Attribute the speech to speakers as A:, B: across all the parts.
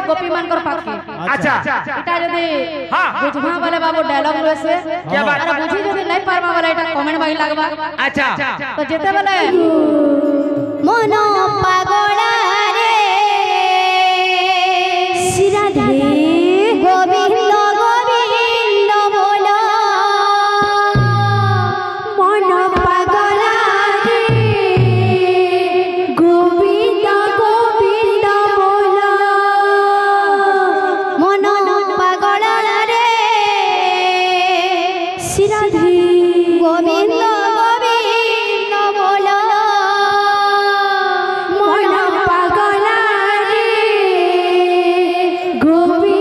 A: गोपी मानकर पाके
B: अच्छा
A: এটা যদি
B: हां
A: बुझवा वाले बाबू डायलॉग রয়েছে
B: क्या बात
A: अरे बुझी যদি নাই পারবা वाला এটা কমেন্ট বাই লাগবা
B: अच्छा
A: তো যেতে বলে
C: মন পাগলা রে শ্রীরাধে গোবিন্দ গোবিন্দ বল মন পাগলা রে গোবিন্দ গোবিন্দ বল মন পাগলা রে শ্রীরাধে গোবিন্দ গোবিন্দ বল মন পাগলা রে গোবিন্দ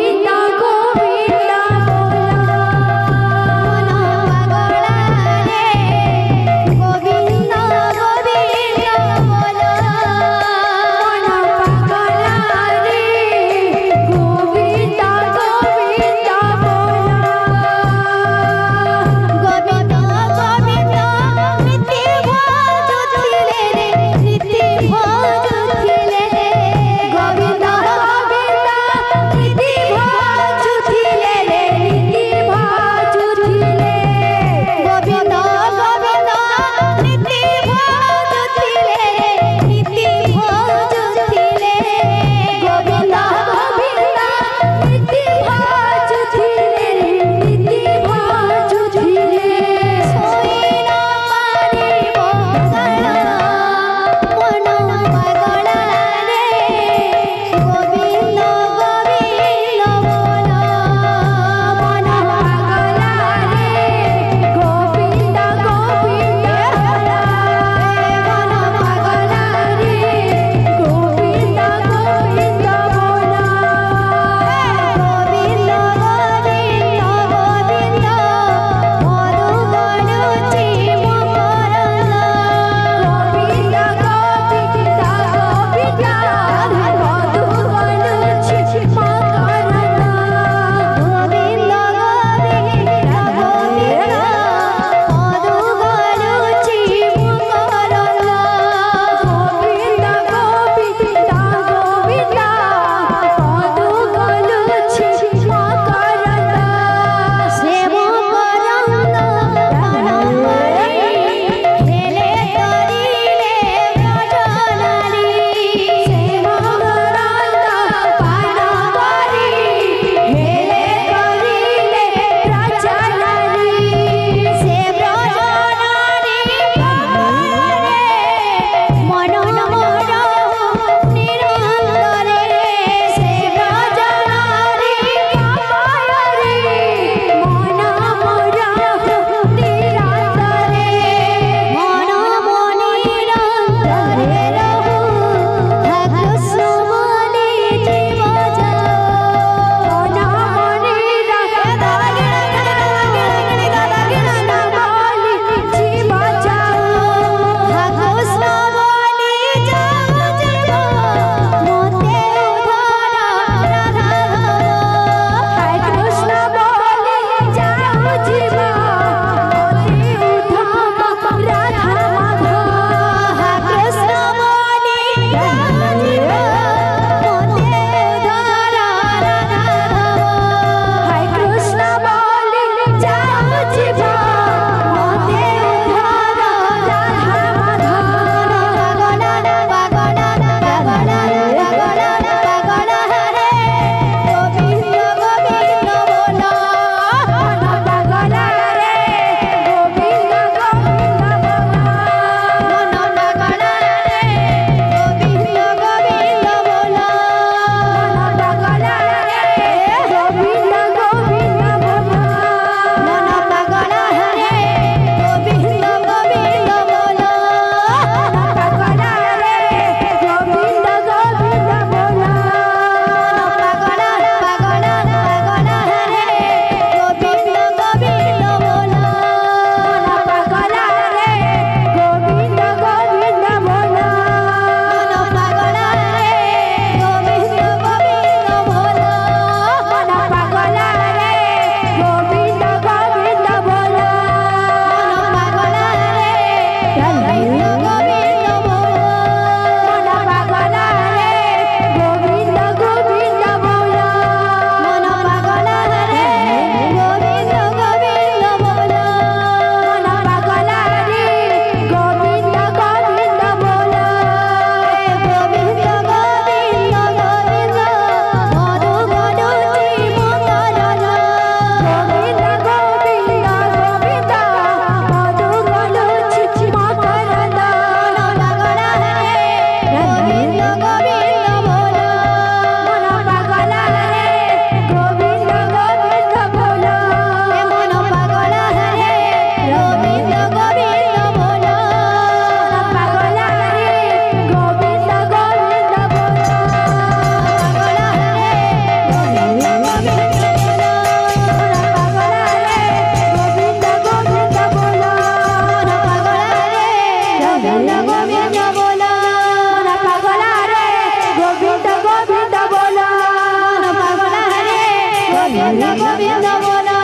C: গোবিন্দ বলো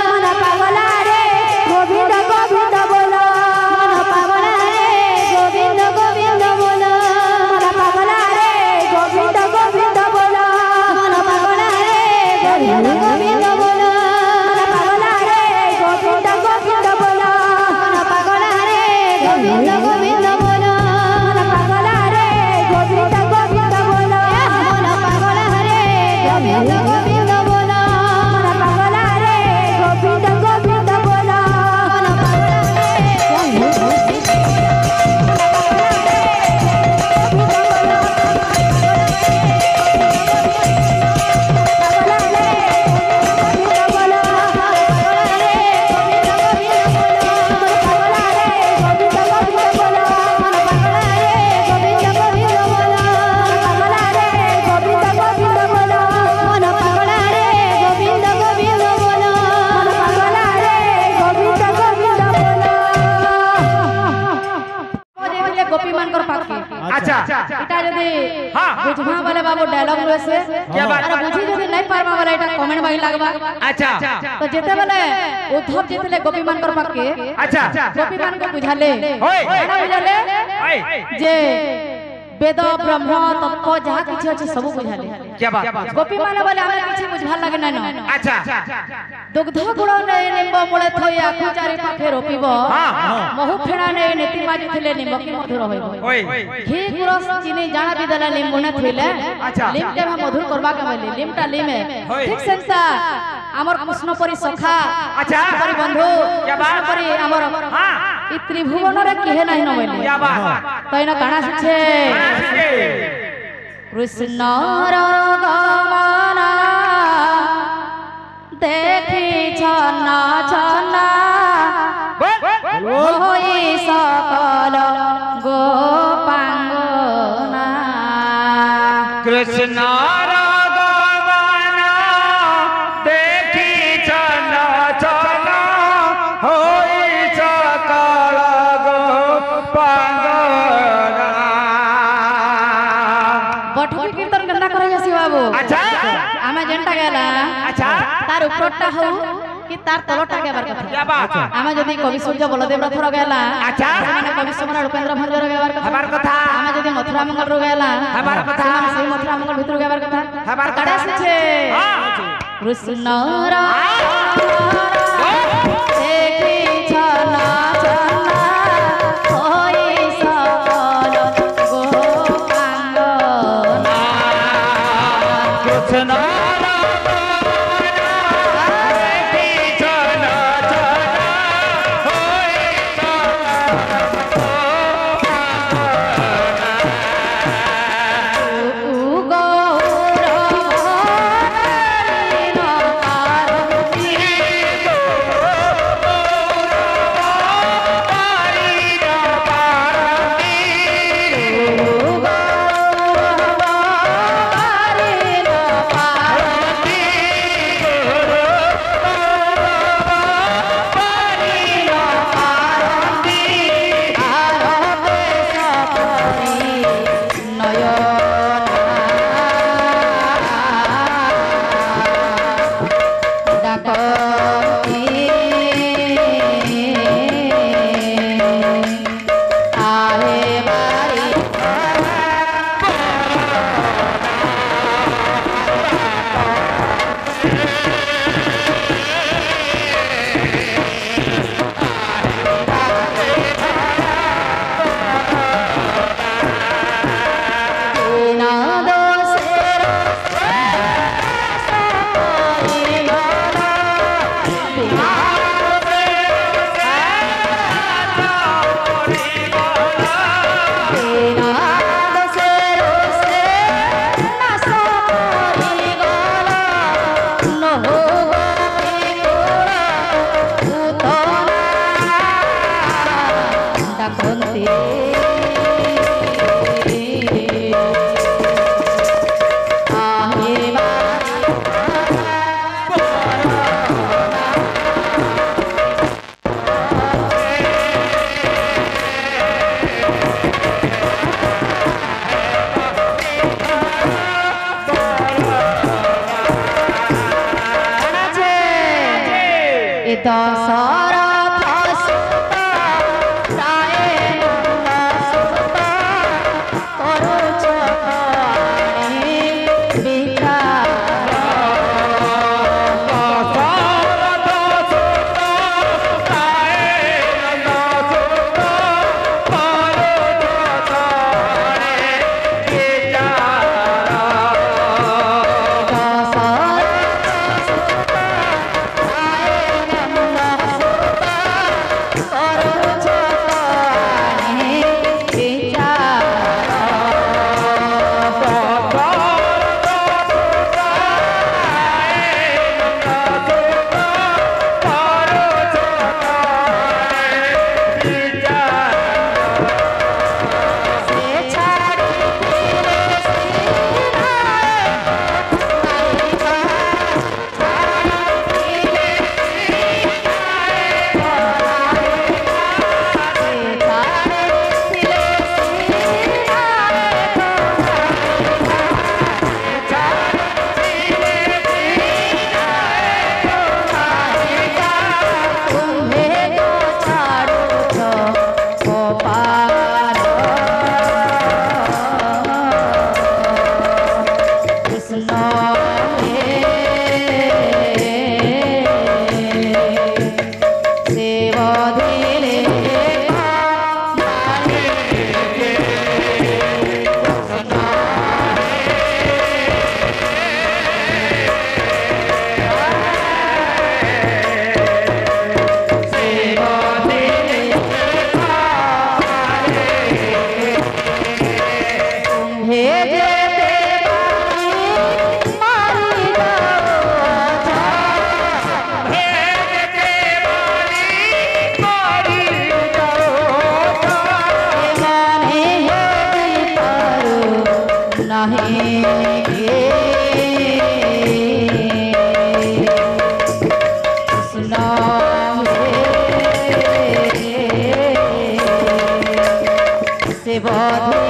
C: মন পাগলা রে গোবিন্দ গোবিন্দ বলো মন পাগলা রে গোবিন্দ গোবিন্দ বলো মন পাগলা রে গোবিন্দ গোবিন্দ বলো মন পাগলা রে গোবিন্দ গোবিন্দ বলো মন পাগলা রে গোবিন্দ গোবিন্দ বলো মন পাগলা রে গোবিন্দ গোবিন্দ বলো মন পাগলা রে গোবিন্দ গোবিন্দ বলো মন পাগলা রে গোবিন্দ গোবিন্দ বলো মন পাগলা রে গোবিন্দ গোবিন্দ বলো মন गोपी मानकर पाके
B: अच्छा
A: এটা যদি
B: हाँ
A: বুঝবা বলে বাবু ডায়লগ রয়েছে
B: क्या बात
A: আর বুঝি যদি নাই পারবা বলে এটা কমেন্ট বাই লাগবা
B: अच्छा
A: তো যেতে বলে উদ্ধব যেতে গোপী মানकर পাকে
B: अच्छा
A: গোপী মানকে বুঝালে
B: ওই
A: এটা বুঝালে
B: ओए
A: যে বেদ ব্রহ্ম তত্ত্ব যাহা কিছু আছে সব বুঝালে
B: क्या बात
A: গোপী মানে বলে আমরা কিছু বুঝবার লাগে না
B: अच्छा
A: দুগ্ধ গুণ নেই নিম্ব মূলে থই আখু চারি পাখে রপিব
B: हाँ
A: মহু ফেଣା নেই নেতি মাজি থিলে নিম্ব কি মধুর হইব
B: ओए
A: ঘি গুরস চিনি জানা বি দেলা লিম্বু নে থইলে
B: আচ্ছা।
A: লিম কে মধুর করবা কে বলি লিমটা লিমে
B: হয়।
A: ঠিক সেনতা আমার কৃষ্ণ পরি সখা
B: अच्छा
A: পরি বন্ধু
B: क्या बात
A: কৃষ্ণ পরি আমার
B: हाँ
A: ই ত্রিভুবনরে কেহে নাই ন বলি
B: क्या बात
A: তইন কানা শিখছে কৃষ্ণ রগমনা দেখি ছনা ছনা হই সকল গোপাঙ্গনা
B: कृष्ण रागमना देखी चला चला होई सकल गोपांगना
A: বঠকি কীর্তন কেনা করে যাসি বাবু
B: अच्छा
A: আমি যেনটা গেলা
B: अच्छा
A: তার উপরটা হউ কি তার তলটা গেবার কথা
B: क्या बात
A: আমি যদি কবি সূর্য বলদেব রথর গেলা
B: আচ্ছা।
A: মানে কবি সমরা উপেন্দ্র ভঞ্জর গেবার কথা
B: हमार कथा
A: আমি যদি মথুরা মঙ্গল রো গেলা
B: हमार कथा
A: ସେମାନେ সেই মথুরা মঙ্গল ভিতর গেবার কথা
B: हमार
A: কাড়া
B: कथा
A: শিখছে
B: हाँ
A: কৃষ্ণ দেখি ছনা ছনা হই সকল গোপাঙ্গনা
B: कृष्ण
A: दशरथ सुत राय सुत करुछ विचार
C: से